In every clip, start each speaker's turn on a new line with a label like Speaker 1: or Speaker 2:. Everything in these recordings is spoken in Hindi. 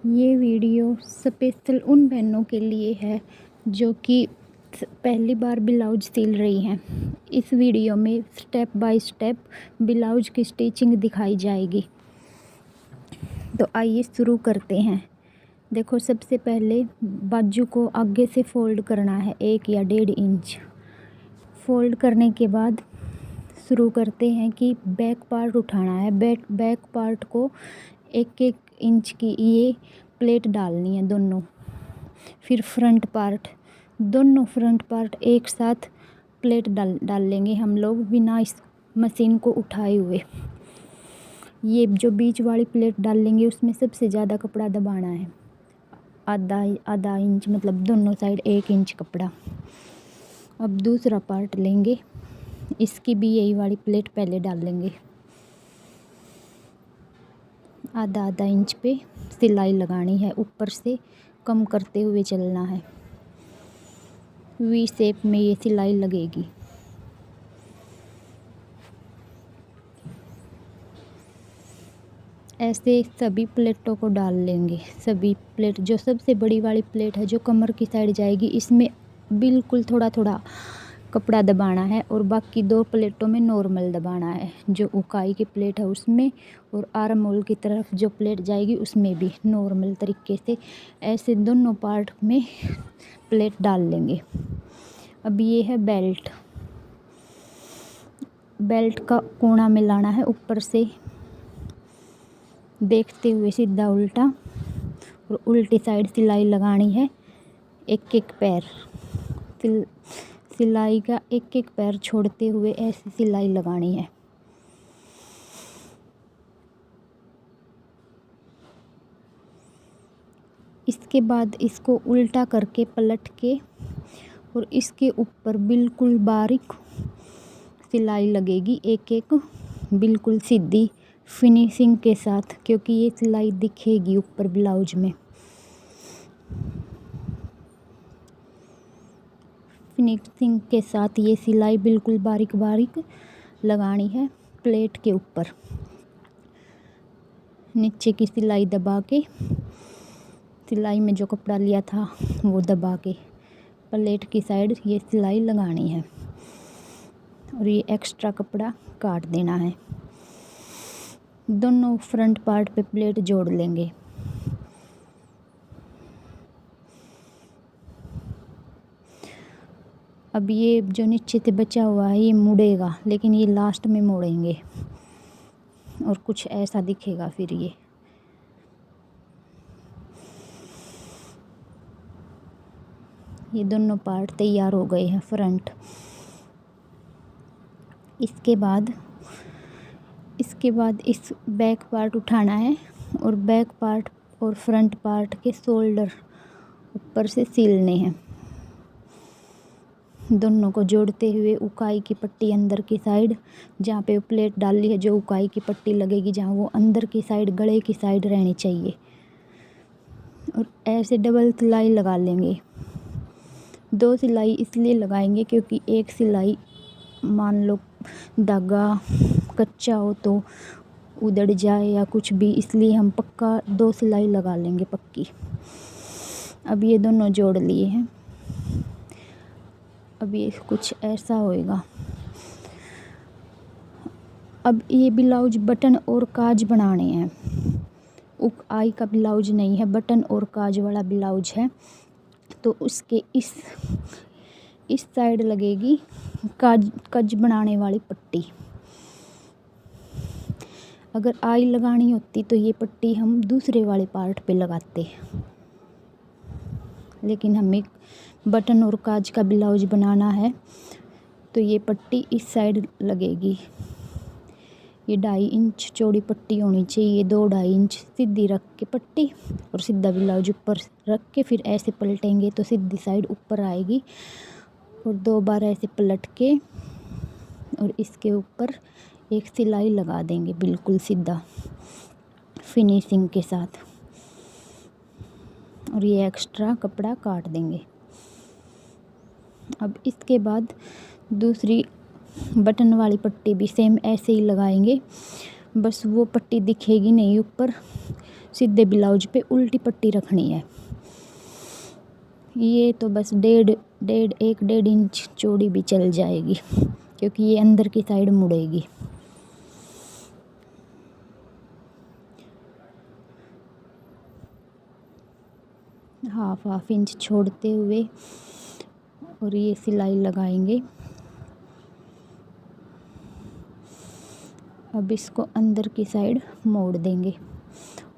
Speaker 1: ये वीडियो स्पेशल उन बहनों के लिए है जो कि पहली बार ब्लाउज सिल रही हैं। इस वीडियो में स्टेप बाय स्टेप ब्लाउज की स्टिचिंग दिखाई जाएगी। तो आइए शुरू करते हैं। देखो, सबसे पहले बाजू को आगे से फोल्ड करना है 1 या 1.5 इंच। फोल्ड करने के बाद शुरू करते हैं कि बैक पार्ट उठाना है। बैक पार्ट को 1-1 इंच की ये प्लेट डालनी है दोनों। फिर फ्रंट पार्ट, दोनों फ्रंट पार्ट एक साथ प्लेट डाल लेंगे हम लोग बिना इस मशीन को उठाए हुए। ये जो बीच वाली प्लेट डाल लेंगे उसमें सबसे ज़्यादा कपड़ा दबाना है, आधा इंच, मतलब दोनों साइड 1 इंच कपड़ा। अब दूसरा पार्ट लेंगे, इसकी भी यही वाली प्लेट पहले डाल लेंगे। आधा इंच पे सिलाई लगानी है, ऊपर से कम करते हुए चलना है। वी शेप में ये सिलाई लगेगी। ऐसे सभी प्लेटों को डाल लेंगे। सभी प्लेट, जो सबसे बड़ी वाली प्लेट है जो कमर की साइड जाएगी, इसमें बिल्कुल थोड़ा थोड़ा कपड़ा दबाना है और बाकी 2 प्लेटों में नॉर्मल दबाना है। जो उकाई की प्लेट है उसमें और आर्म होल की तरफ जो प्लेट जाएगी उसमें भी नॉर्मल तरीके से ऐसे दोनों पार्ट में प्लेट डाल लेंगे। अब ये है बेल्ट। बेल्ट का कोना मिलाना है ऊपर से देखते हुए सीधा उल्टा, और उल्टी साइड सिलाई लगानी है 1-1 पैर। सिलाई का 1-1 पैर छोड़ते हुए ऐसी सिलाई लगानी है। इसके बाद इसको उल्टा करके पलट के और इसके ऊपर बिल्कुल बारीक सिलाई लगेगी 1-1, बिल्कुल सीधी फिनिशिंग के साथ, क्योंकि ये सिलाई दिखेगी ऊपर ब्लाउज में। फिनिशिंग के साथ ये सिलाई बिल्कुल बारीक बारीक लगानी है प्लेट के ऊपर। नीचे की सिलाई दबा के, सिलाई में जो कपड़ा लिया था वो दबा के प्लेट की साइड ये सिलाई लगानी है और ये एक्स्ट्रा कपड़ा काट देना है। दोनों फ्रंट पार्ट पे प्लेट जोड़ लेंगे। अब ये जो नीचे से बचा हुआ है ये मुड़ेगा, लेकिन ये लास्ट में मोड़ेंगे और कुछ ऐसा दिखेगा। फिर ये दोनों पार्ट तैयार हो गए हैं फ्रंट। इसके बाद इस बैक पार्ट उठाना है और बैक पार्ट और फ्रंट पार्ट के शोल्डर ऊपर से सिलने हैं। दोनों को जोड़ते हुए उकाई की पट्टी अंदर की साइड, जहाँ पे प्लेट डाली है जो उकाई की पट्टी लगेगी, जहाँ वो अंदर की साइड गले की साइड रहनी चाहिए। और ऐसे डबल सिलाई लगा लेंगे। 2 सिलाई इसलिए लगाएंगे क्योंकि एक सिलाई मान लो धागा कच्चा हो तो उधड़ जाए या कुछ भी, इसलिए हम पक्का 2 सिलाई लगा लेंगे पक्की। अब ये दोनों जोड़ लिए हैं। अब ये कुछ ऐसा होएगा। अब ये ब्लाउज बटन और काज बनाने हैं। उकाई का ब्लाउज नहीं है, बटन और काज वाला ब्लाउज है। तो उसके इस साइड लगेगी काज बनाने वाली पट्टी। अगर आई लगानी होती तो ये पट्टी हम दूसरे वाले पार्ट पे लगाते, लेकिन हमें बटन और काज का ब्लाउज बनाना है तो ये पट्टी इस साइड लगेगी। ये 2.5 इंच चौड़ी पट्टी होनी चाहिए। 2-2.5 इंच सीधी रख के पट्टी और सीधा ब्लाउज ऊपर रख के फिर ऐसे पलटेंगे तो सीधी साइड ऊपर आएगी। और 2 बार ऐसे पलट के और इसके ऊपर एक सिलाई लगा देंगे बिल्कुल सीधा फिनिशिंग के साथ, और ये एक्स्ट्रा कपड़ा काट देंगे। अब इसके बाद दूसरी बटन वाली पट्टी भी सेम ऐसे ही लगाएंगे, बस वो पट्टी दिखेगी नहीं ऊपर, सीधे ब्लाउज पे उल्टी पट्टी रखनी है। ये तो बस 1.5 इंच चौड़ी भी चल जाएगी, क्योंकि ये अंदर की साइड मुड़ेगी। हाफ इंच छोड़ते हुए और ये सिलाई लगाएंगे। अब इसको अंदर की साइड मोड़ देंगे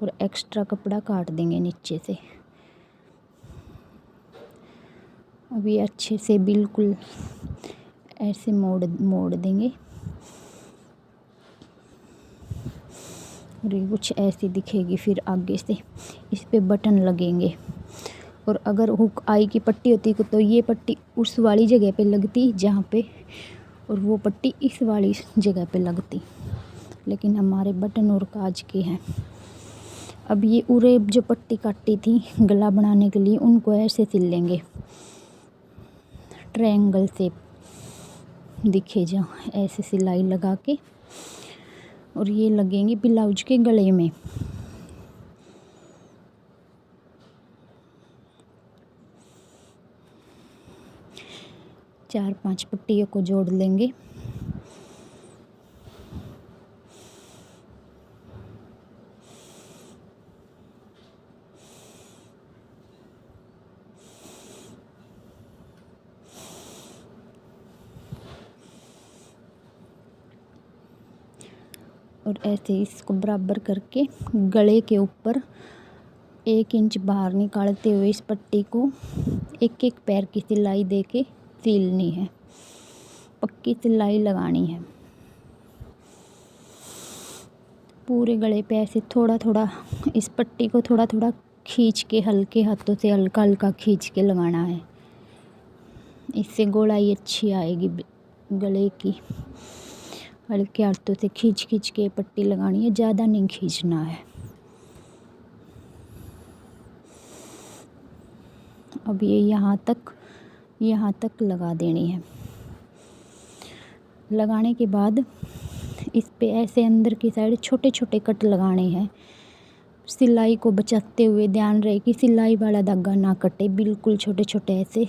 Speaker 1: और एक्स्ट्रा कपड़ा काट देंगे नीचे से। अब ये अच्छे से बिल्कुल ऐसे मोड़ देंगे और ये कुछ ऐसी दिखेगी। फिर आगे से इस पे बटन लगेंगे, और अगर हुक आई की पट्टी होती तो ये पट्टी उस वाली जगह पे लगती जहाँ पे, और वो पट्टी इस वाली जगह पे लगती, लेकिन हमारे बटन और काज के हैं। अब ये उरे जो पट्टी काटी थी गला बनाने के लिए, उनको ऐसे सिल लेंगे, ट्रायंगल शेप दिखे जहाँ, ऐसे सिलाई लगा के, और ये लगेंगे ब्लाउज के गले में। चार 5 पट्टियों को जोड़ लेंगे। और ऐसे इसको बराबर करके गले के ऊपर 1 इंच बाहर निकालते हुए इस पट्टी को एक पैर की सिलाई देके सिलनी है, पक्की सिलाई लगानी है। पूरे गले पे ऐसे थोड़ा थोड़ा इस पट्टी को थोड़ा थोड़ा खींच के, हल्के हाथों से हल्का हल्का खींच के लगाना है। इससे गोलाई अच्छी आएगी गले की। हल्के हाथों से खींच खींच के पट्टी लगानी है, ज़्यादा नहीं खींचना है। अब ये यहाँ तक लगा देनी है। लगाने के बाद इस पे ऐसे अंदर की साइड छोटे छोटे कट लगाने हैं। सिलाई को बचाते हुए ध्यान रहे कि सिलाई वाला धागा ना कटे, बिल्कुल छोटे छोटे ऐसे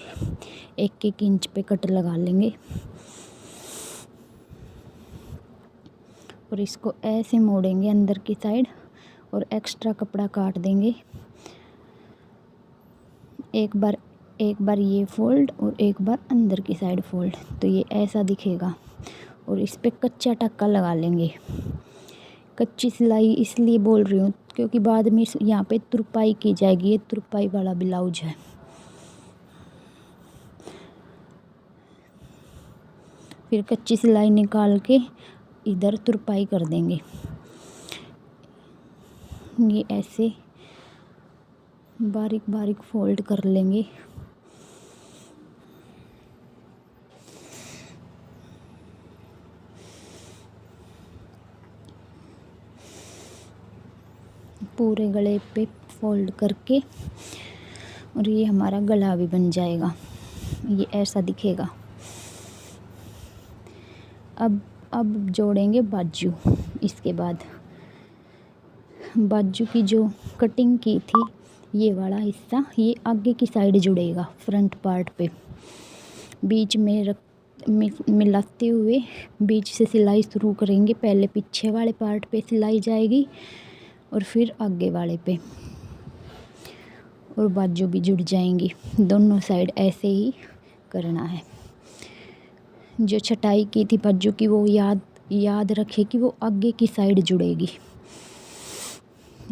Speaker 1: 1 इंच पे कट लगा लेंगे। और इसको ऐसे मोड़ेंगे अंदर की साइड और एक्स्ट्रा कपड़ा काट देंगे। एक बार ये फोल्ड और एक बार अंदर की साइड फोल्ड, तो ये ऐसा दिखेगा। और इस पे कच्चा टक्का लगा लेंगे। कच्ची सिलाई इसलिए बोल रही हूँ क्योंकि बाद में यहाँ पे तुरपाई की जाएगी। ये तुरपाई वाला ब्लाउज है। फिर कच्ची सिलाई निकाल के इधर तुरपाई कर देंगे। ये ऐसे बारीक बारीक फोल्ड कर लेंगे। पूरे गले पे फोल्ड करके, और ये हमारा गला भी बन जाएगा। ये ऐसा दिखेगा। अब जोड़ेंगे बाजू। इसके बाद बाजू की जो कटिंग की थी, ये वाला हिस्सा ये आगे की साइड जुड़ेगा फ्रंट पार्ट पे। बीच में मिलाते हुए बीच से सिलाई शुरू करेंगे। पहले पीछे वाले पार्ट पे सिलाई जाएगी और फिर आगे वाले पे, और बाजू भी जुड़ जाएंगी। दोनों साइड ऐसे ही करना है। जो छटाई की थी बाजू की वो याद रखे कि वो आगे की साइड जुड़ेगी।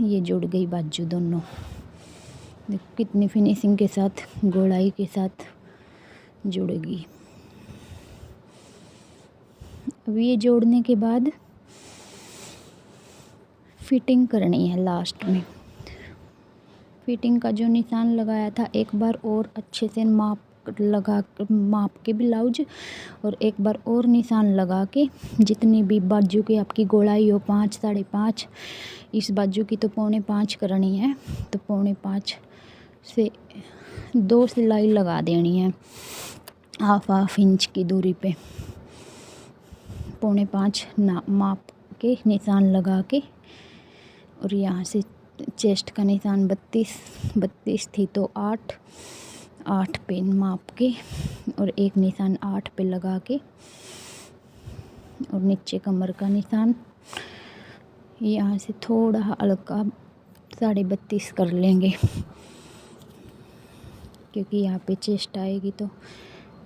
Speaker 1: ये जुड़ गई बाजू दोनों। कितनी फिनिशिंग के साथ, गोलाई के साथ जुड़ेगी। अब ये जोड़ने के बाद फिटिंग करनी है। लास्ट में फिटिंग का जो निशान लगाया था, एक बार और अच्छे से माप के ब्लाउज, और एक बार और निशान लगा के जितनी भी बाजू की आपकी गोलाई हो, 5 साढ़े 5, इस बाजू की तो 4.25 करनी है, तो 4.25 से 2 सिलाई लगा देनी है। हाफ इंच की दूरी पे 4.25 माप के निशान लगा के, और यहाँ से चेस्ट का निशान 32 थी तो 8 पे माप के और एक निशान 8 पे लगा के, और नीचे कमर का निशान यहाँ से थोड़ा हल्का 32.5 कर लेंगे, क्योंकि यहाँ पे चेस्ट आएगी तो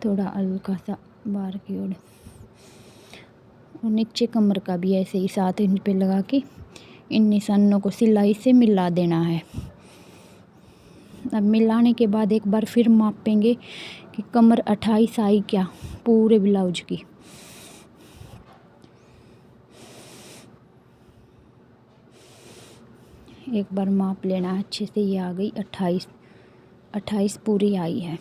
Speaker 1: थोड़ा हल्का सा बाहर की ओर। और नीचे कमर का भी ऐसे ही 7 इंच पे लगा के इन निशानों को सिलाई से मिला देना है। अब मिलाने के बाद एक बार फिर मापेंगे कि कमर 28 आई क्या पूरे ब्लाउज की। एक बार माप लेना है अच्छे से। ये आ गई 28 पूरी आई है,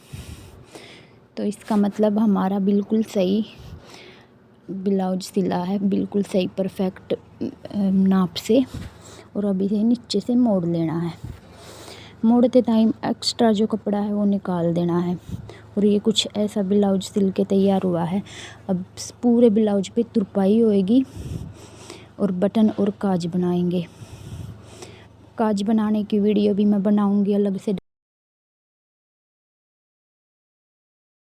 Speaker 1: तो इसका मतलब हमारा बिल्कुल सही ब्लाउज सिला है, बिल्कुल सही परफेक्ट नाप से। और अब इसे नीचे से मोड़ लेना है। मोड़ते टाइम एक्स्ट्रा जो कपड़ा है वो निकाल देना है। और ये कुछ ऐसा ब्लाउज सिल के तैयार हुआ है। अब पूरे ब्लाउज पे तुरपाई होएगी और बटन और काज बनाएंगे। काज बनाने की वीडियो भी मैं बनाऊंगी अलग से।